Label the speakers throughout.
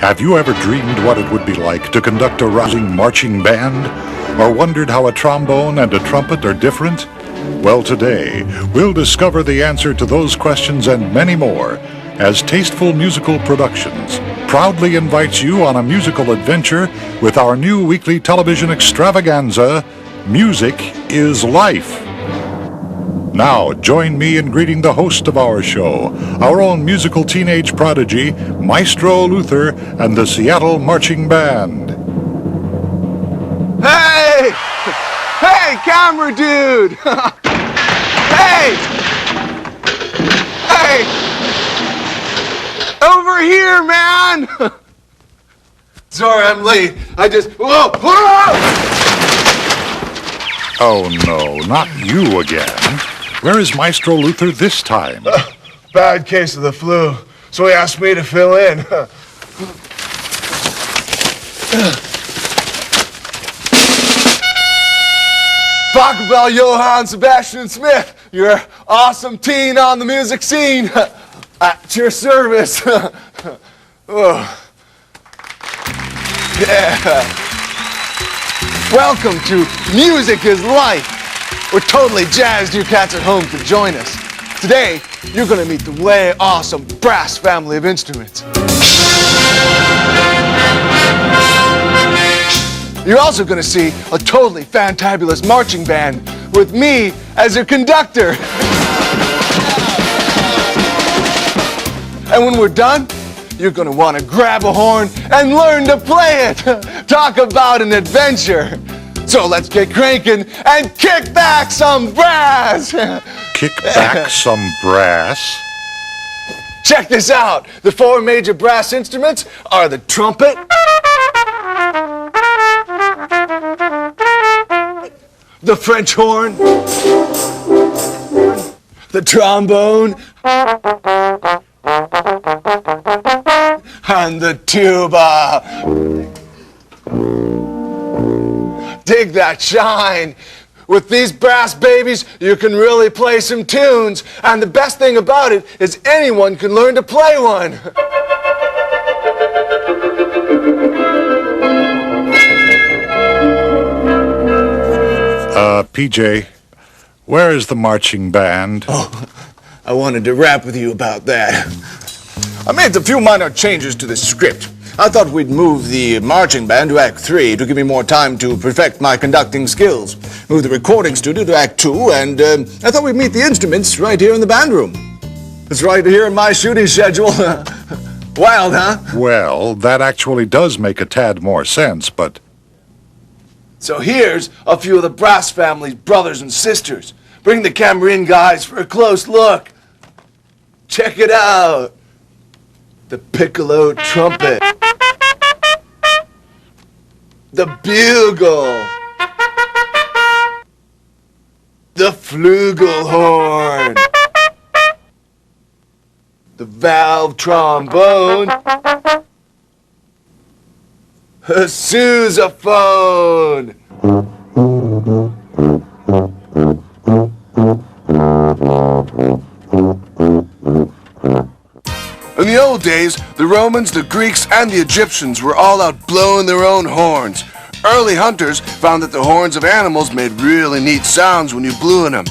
Speaker 1: Have you ever dreamed what it would be like to conduct a rousing marching band? Or wondered how a trombone and a trumpet are different? Well, today, we'll discover the answer to those questions and many more as Tasteful Musical Productions proudly invites you on a musical adventure with our new weekly television extravaganza, Music is Life. Now, join me in greeting the host of our show, our own musical teenage prodigy, Maestro Luther and the Seattle Marching Band.
Speaker 2: Hey! Hey, camera dude! Hey! Hey! Over here, man! Sorry, I'm late. Whoa!
Speaker 1: Oh, no, not you again. Where is Maestro Luther this time?
Speaker 2: Bad case of the flu, so he asked me to fill in. Talk about Johann Sebastian Smith, your awesome teen on the music scene. At your service. Oh. Yeah. Welcome to Music is Life. We're totally jazzed you cats at home could join us. Today, you're gonna meet the way awesome brass family of instruments. You're also gonna see a totally fantabulous marching band with me as your conductor. And when we're done, you're gonna wanna grab a horn and learn to play it. Talk about an adventure. So let's get cranking and kick back some brass.
Speaker 1: Kick back some brass?
Speaker 2: Check this out. The four major brass instruments are the trumpet, the French horn, the trombone, and the tuba. Dig that shine. With these brass babies, you can really play some tunes. And the best thing about it is anyone can learn to play one.
Speaker 1: PJ, where is the marching band?
Speaker 2: Oh, I wanted to rap with you about that. I made a few minor changes to the script. I thought we'd move the marching band to Act 3 to give me more time to perfect my conducting skills. Move the recording studio to Act 2, and I thought we'd meet the instruments right here in the band room. It's right here in my shooting schedule. Wild, huh?
Speaker 1: Well, that actually does make a tad more sense, but...
Speaker 2: So here's a few of the brass family's brothers and sisters. Bring the camera in, guys, for a close look. Check it out. The piccolo trumpet. The bugle. The flugelhorn. The valve trombone. A sousaphone. In the old days, the Romans, the Greeks, and the Egyptians were all out blowing their own horns. Early hunters found that the horns of animals made really neat sounds when you blew in them.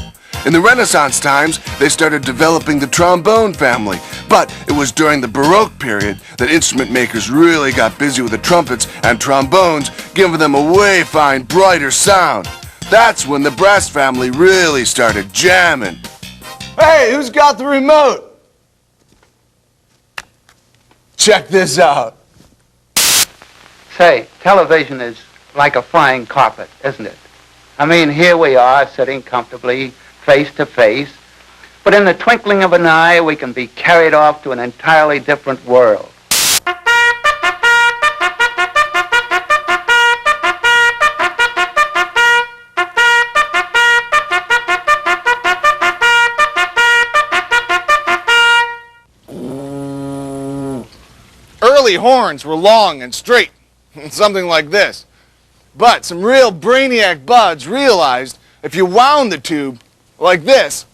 Speaker 2: In the Renaissance times, they started developing the trombone family, but it was during the Baroque period that instrument makers really got busy with the trumpets and trombones, giving them a way fine, brighter sound. That's when the brass family really started jamming. Hey, who's got the remote? Check this out.
Speaker 3: Say, television is like a flying carpet, isn't it? I mean, here we are sitting comfortably, face to face, but in the twinkling of an eye, we can be carried off to an entirely different world.
Speaker 2: Early horns were long and straight, something like this. But some real brainiac buds realized if you wound the tube like this,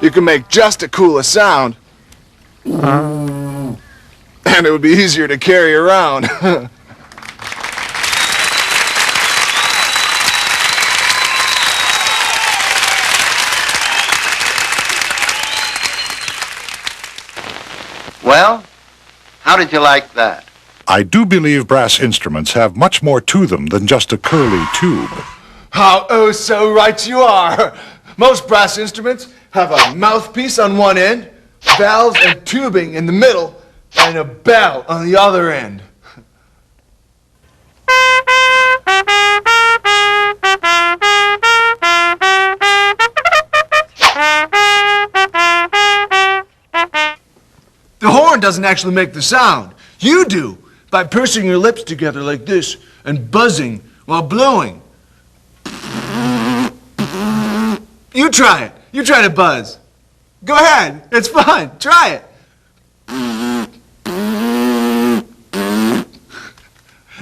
Speaker 2: you can make just as cool a sound. And it would be easier to carry around.
Speaker 3: Well, how did you like that?
Speaker 1: I do believe brass instruments have much more to them than just a curly tube.
Speaker 2: How oh so right you are. Most brass instruments have a mouthpiece on one end, valves and tubing in the middle, and a bell on the other end. The horn doesn't actually make the sound. You do, by pursing your lips together like this and buzzing while blowing. You try it. You try to buzz. Go ahead. It's fun. Try it.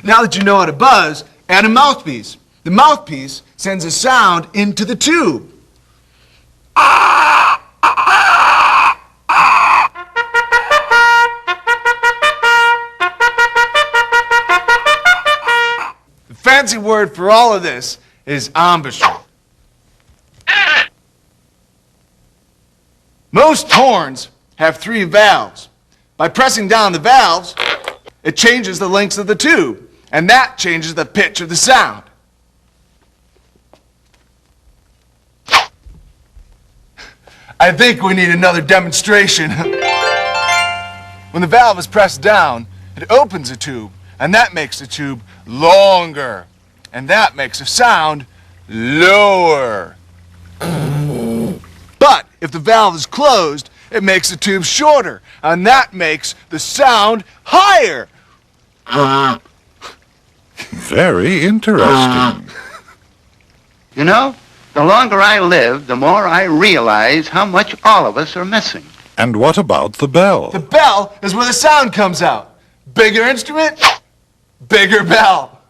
Speaker 2: Now that you know how to buzz, add a mouthpiece. The mouthpiece sends a sound into the tube. The fancy word for all of this is embouchure. Most horns have 3 valves. By pressing down the valves, it changes the lengths of the tube, and that changes the pitch of the sound. I think we need another demonstration. When the valve is pressed down, it opens the tube, and that makes the tube longer, and that makes the sound lower. But if the valve is closed, it makes the tube shorter, and that makes the sound higher.
Speaker 1: Very interesting.
Speaker 3: You know, the longer I live, the more I realize how much all of us are missing.
Speaker 1: And what about the bell?
Speaker 2: The bell is where the sound comes out. Bigger instrument, bigger bell.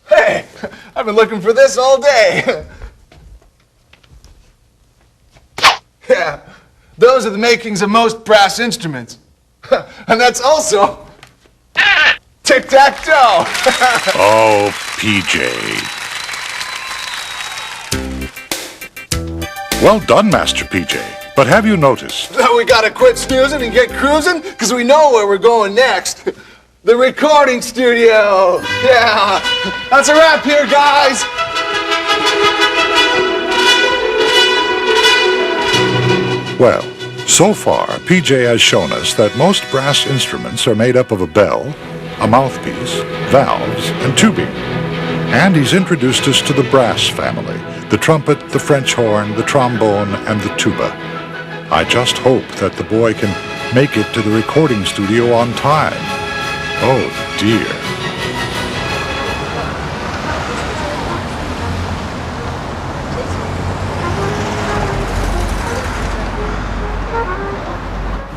Speaker 2: Hey, I've been looking for this all day. Yeah, those are the makings of most brass instruments. And that's also tic-tac-toe.
Speaker 1: Oh, PJ. Well done, Master PJ. But have you noticed?
Speaker 2: Now we gotta quit snoozing and get cruising, because we know where we're going next. The recording studio. Yeah, that's a wrap here, guys.
Speaker 1: Well, so far, PJ has shown us that most brass instruments are made up of a bell, a mouthpiece, valves, and tubing. And he's introduced us to the brass family, the trumpet, the French horn, the trombone, and the tuba. I just hope that the boy can make it to the recording studio on time. Oh, dear.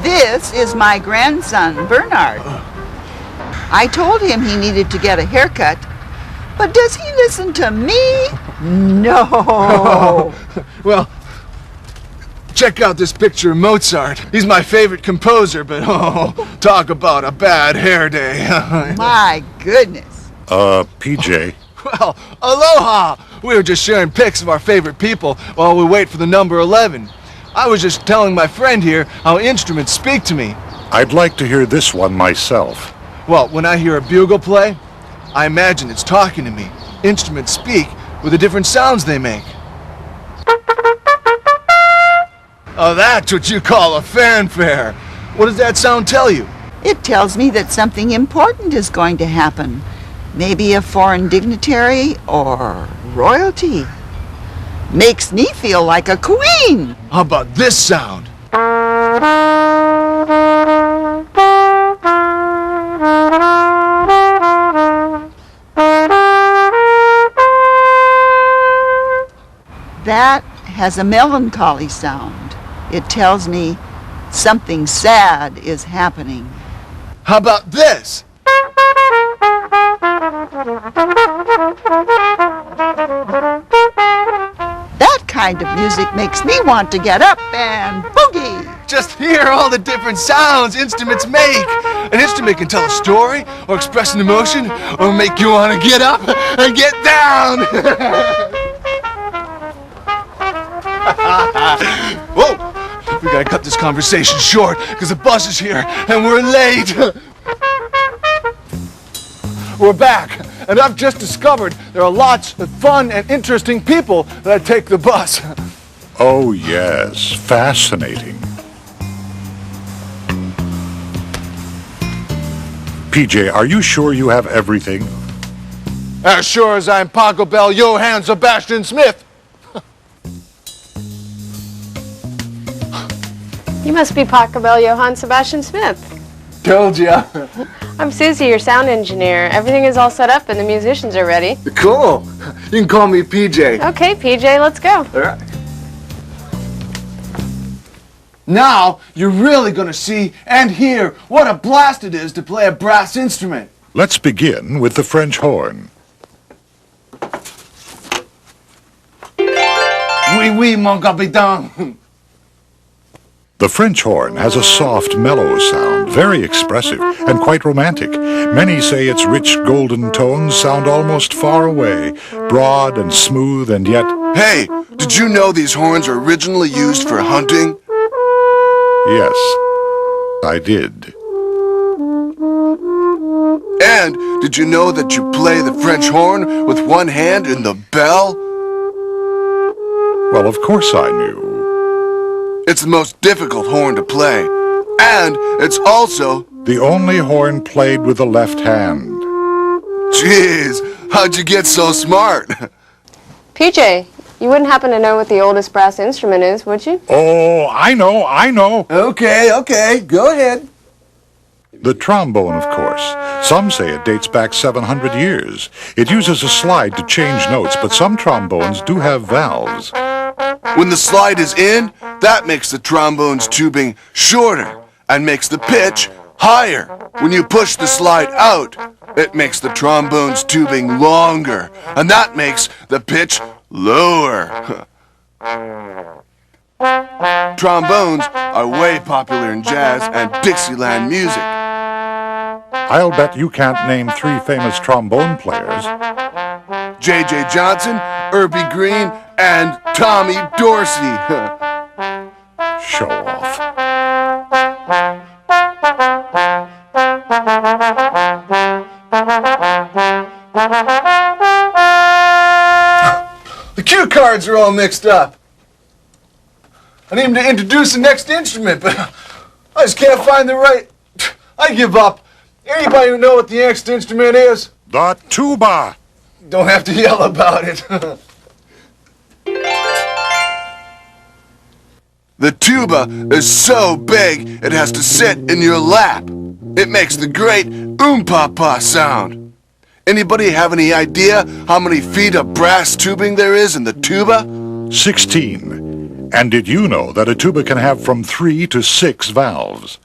Speaker 4: This is my grandson, Bernard. I told him he needed to get a haircut, but does he listen to me? No.
Speaker 2: Well, check out this picture of Mozart. He's my favorite composer, but oh, talk about a bad hair day.
Speaker 4: My goodness.
Speaker 1: PJ,
Speaker 2: Well, aloha! We were just sharing pics of our favorite people while we wait for the number 11. I was just telling my friend here how instruments speak to me.
Speaker 1: I'd like to hear this one myself.
Speaker 2: Well, when I hear a bugle play, I imagine it's talking to me. Instruments speak with the different sounds they make. Oh, that's what you call a fanfare. What does that sound tell you?
Speaker 4: It tells me that something important is going to happen. Maybe a foreign dignitary or royalty. Makes me feel like a queen.
Speaker 2: How about this sound?
Speaker 4: That has a melancholy sound. It tells me something sad is happening.
Speaker 2: How about this?
Speaker 4: That kind of music makes me want to get up and boogie.
Speaker 2: Just hear all the different sounds instruments make. An instrument can tell a story, or express an emotion, or make you want to get up and get down. Whoa! We gotta cut this conversation short, because the bus is here, and we're late. We're back, and I've just discovered there are lots of fun and interesting people that take the bus.
Speaker 1: Oh, yes, fascinating. PJ, are you sure you have everything?
Speaker 2: As sure as I'm Paco Bell Johann Sebastian Smith.
Speaker 5: You must be Paco Bell Johann Sebastian Smith.
Speaker 2: Told ya.
Speaker 5: I'm Sousa, your sound engineer. Everything is all set up and the musicians are ready.
Speaker 2: Cool. You can call me PJ.
Speaker 5: Okay, PJ, let's go.
Speaker 2: All right. Now, you're really gonna see and hear what a blast it is to play a brass instrument.
Speaker 1: Let's begin with the French horn.
Speaker 2: Oui, oui, mon capitaine.
Speaker 1: The French horn has a soft, mellow sound, very expressive and quite romantic. Many say its rich golden tones sound almost far away, broad and smooth and yet...
Speaker 2: Hey, did you know these horns were originally used for hunting?
Speaker 1: Yes, I did.
Speaker 2: And did you know that you play the French horn with one hand in the bell?
Speaker 1: Well, of course I knew.
Speaker 2: It's the most difficult horn to play. And it's also...
Speaker 1: The only horn played with the left hand.
Speaker 2: Jeez, how'd you get so smart?
Speaker 5: PJ, you wouldn't happen to know what the oldest brass instrument is, would you?
Speaker 1: Oh, I know.
Speaker 2: Okay, go ahead.
Speaker 1: The trombone, of course. Some say it dates back 700 years. It uses a slide to change notes, but some trombones do have valves.
Speaker 2: When the slide is in, that makes the trombone's tubing shorter and makes the pitch higher. When you push the slide out, it makes the trombone's tubing longer, and that makes the pitch lower. Trombones are way popular in jazz and Dixieland music.
Speaker 1: I'll bet you can't name 3 famous trombone players.
Speaker 2: J.J. Johnson, Herbie Green, and Tommy Dorsey.
Speaker 1: Show off.
Speaker 2: The cue cards are all mixed up. I need him to introduce the next instrument, but I just can't find the right... I give up. Anybody who know what the next instrument is?
Speaker 1: The tuba.
Speaker 2: Don't have to yell about it. The tuba is so big it has to sit in your lap. It makes the great oom-pa-pa sound. Anybody have any idea how many feet of brass tubing there is in the tuba?
Speaker 1: 16. And did you know that a tuba can have from 3 to 6 valves?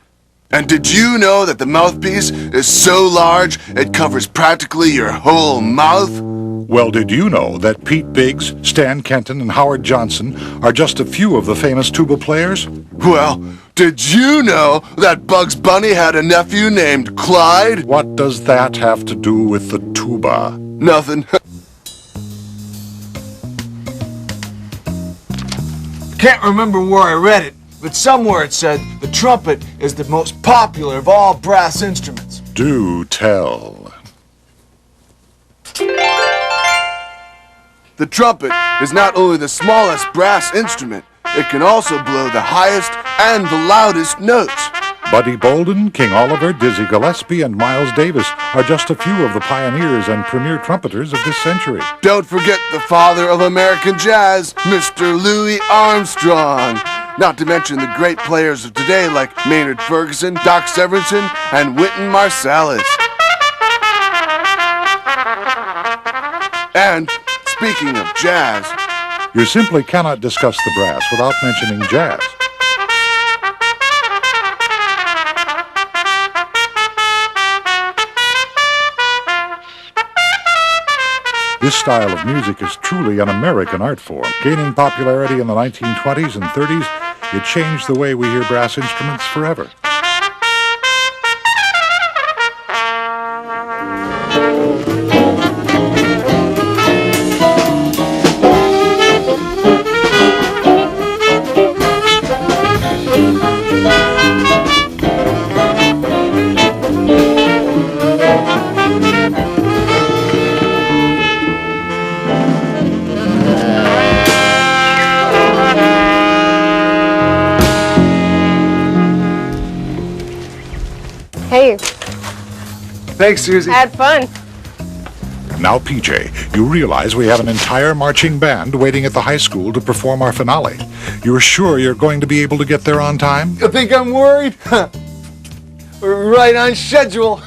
Speaker 2: And did you know that the mouthpiece is so large it covers practically your whole mouth?
Speaker 1: Well, did you know that Pete Biggs, Stan Kenton, and Howard Johnson are just a few of the famous tuba players?
Speaker 2: Well, did you know that Bugs Bunny had a nephew named Clyde?
Speaker 1: What does that have to do with the tuba?
Speaker 2: Nothing. Can't remember where I read it, but somewhere it said the trumpet is the most popular of all brass instruments.
Speaker 1: Do tell.
Speaker 2: The trumpet is not only the smallest brass instrument, it can also blow the highest and the loudest notes.
Speaker 1: Buddy Bolden, King Oliver, Dizzy Gillespie, and Miles Davis are just a few of the pioneers and premier trumpeters of this century.
Speaker 2: Don't forget the father of American jazz, Mr. Louis Armstrong. Not to mention the great players of today like Maynard Ferguson, Doc Severinsen, and Wynton Marsalis. And speaking of jazz,
Speaker 1: You simply cannot discuss the brass without mentioning jazz. This style of music is truly an American art form. Gaining popularity in the 1920s and 30s, it changed the way we hear brass instruments forever.
Speaker 5: Hey,
Speaker 2: Thanks, Susie.
Speaker 5: had fun.
Speaker 1: Now, PJ, you realize we have an entire marching band waiting at the high school to perform our finale. You're sure you're going to be able to get there on time?
Speaker 6: You think I'm worried? We're right on schedule.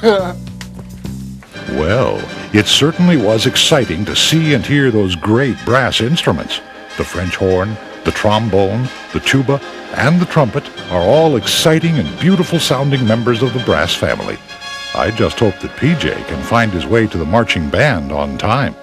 Speaker 1: Well, it certainly was exciting to see and hear those great brass instruments. The French horn, the trombone, the tuba, and the trumpet are all exciting and beautiful sounding members of the brass family. I just hope that PJ can find his way to the marching band on time.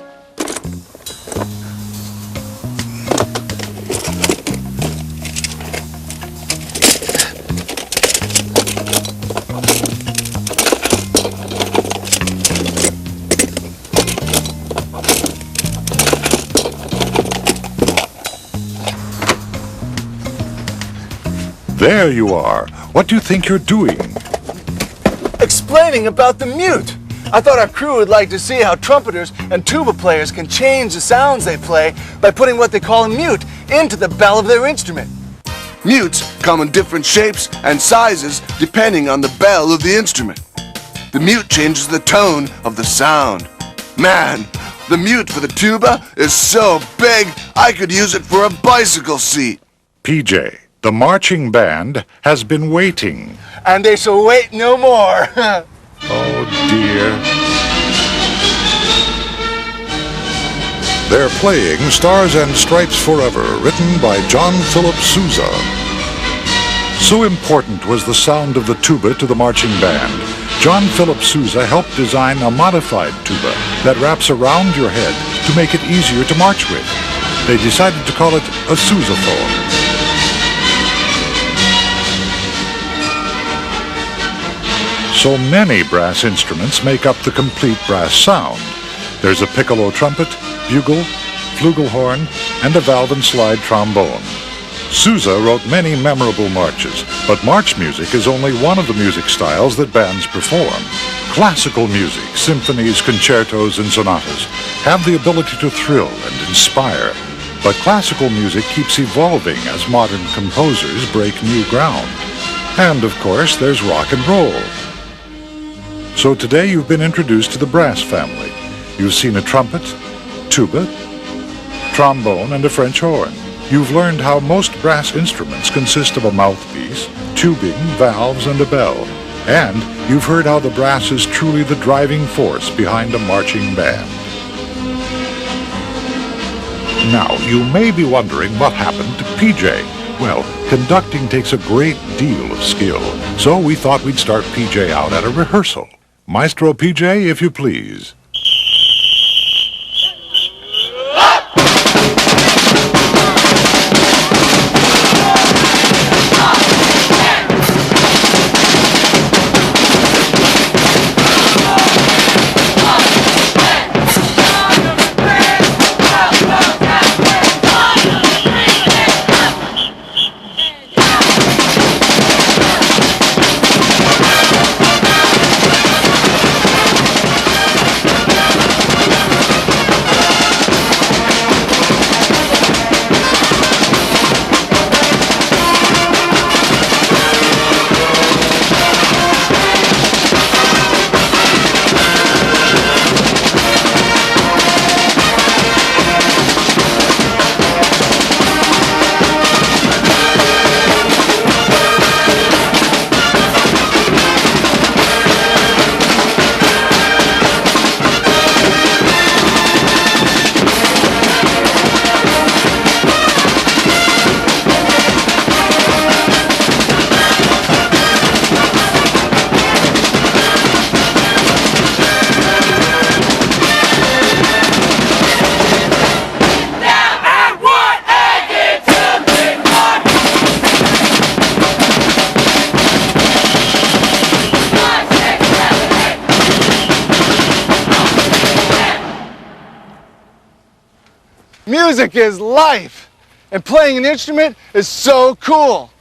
Speaker 1: There you are. What do you think you're doing?
Speaker 6: Explaining about the mute. I thought our crew would like to see how trumpeters and tuba players can change the sounds they play by putting what they call a mute into the bell of their instrument.
Speaker 2: Mutes come in different shapes and sizes depending on the bell of the instrument. The mute changes the tone of the sound. Man, the mute for the tuba is so big I could use it for a bicycle seat.
Speaker 1: PJ, the marching band has been waiting.
Speaker 6: And they shall wait no more.
Speaker 1: Oh, dear. They're playing Stars and Stripes Forever, written by John Philip Sousa. So important was the sound of the tuba to the marching band. John Philip Sousa helped design a modified tuba that wraps around your head to make it easier to march with. They decided to call it a sousaphone. So many brass instruments make up the complete brass sound. There's a piccolo trumpet, bugle, flugelhorn, and a valve and slide trombone. Sousa wrote many memorable marches, but march music is only one of the music styles that bands perform. Classical music, symphonies, concertos, and sonatas have the ability to thrill and inspire, but classical music keeps evolving as modern composers break new ground. And of course, there's rock and roll. So today you've been introduced to the brass family. You've seen a trumpet, tuba, trombone, and a French horn. You've learned how most brass instruments consist of a mouthpiece, tubing, valves, and a bell. And you've heard how the brass is truly the driving force behind a marching band. Now, you may be wondering what happened to PJ. Well, conducting takes a great deal of skill, so we thought we'd start PJ out at a rehearsal. Maestro PJ, if you please.
Speaker 6: Music is life, and playing an instrument is so cool.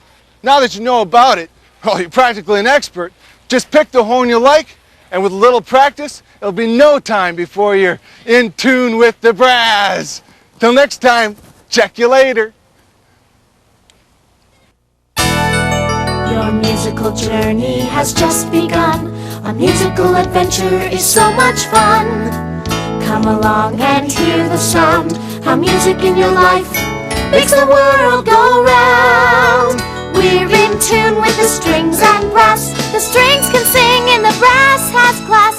Speaker 6: Now that you know about it, well, you're practically an expert. Just pick the horn you like, and with a little practice, it'll be no time before you're in tune with the brass. Till next time, check you later.
Speaker 7: Your musical journey has just begun. A musical adventure is so much fun. Come along and hear the sound, how music in your life makes the world go round. We're in tune with the strings and brass. The strings can sing and the brass has class.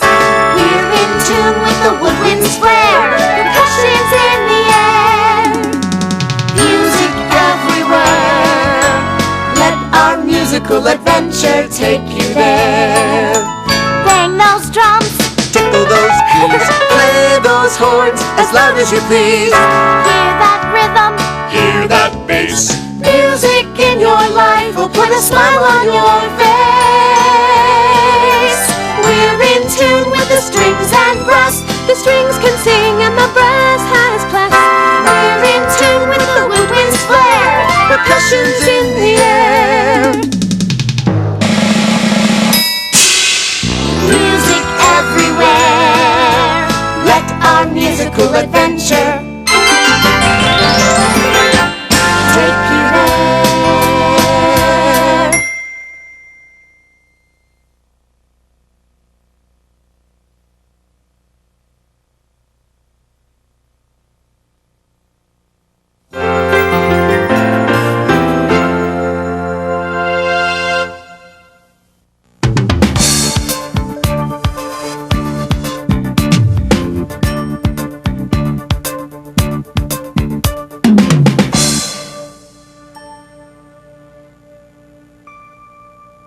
Speaker 7: We're in tune with the woodwind's flare, percussion's in the air. Music everywhere, let our musical adventure take you there. Bang those drums,
Speaker 6: Tickle those keys, play those horns as loud as you please.
Speaker 7: hear that rhythm,
Speaker 6: Hear that bass.
Speaker 7: music in your life will put a smile on your face. We're in tune with the strings and brass. The strings can sing and the brass has class. We're in tune with the woodwind's flare, percussion's in the air. Music everywhere, let our musical adventure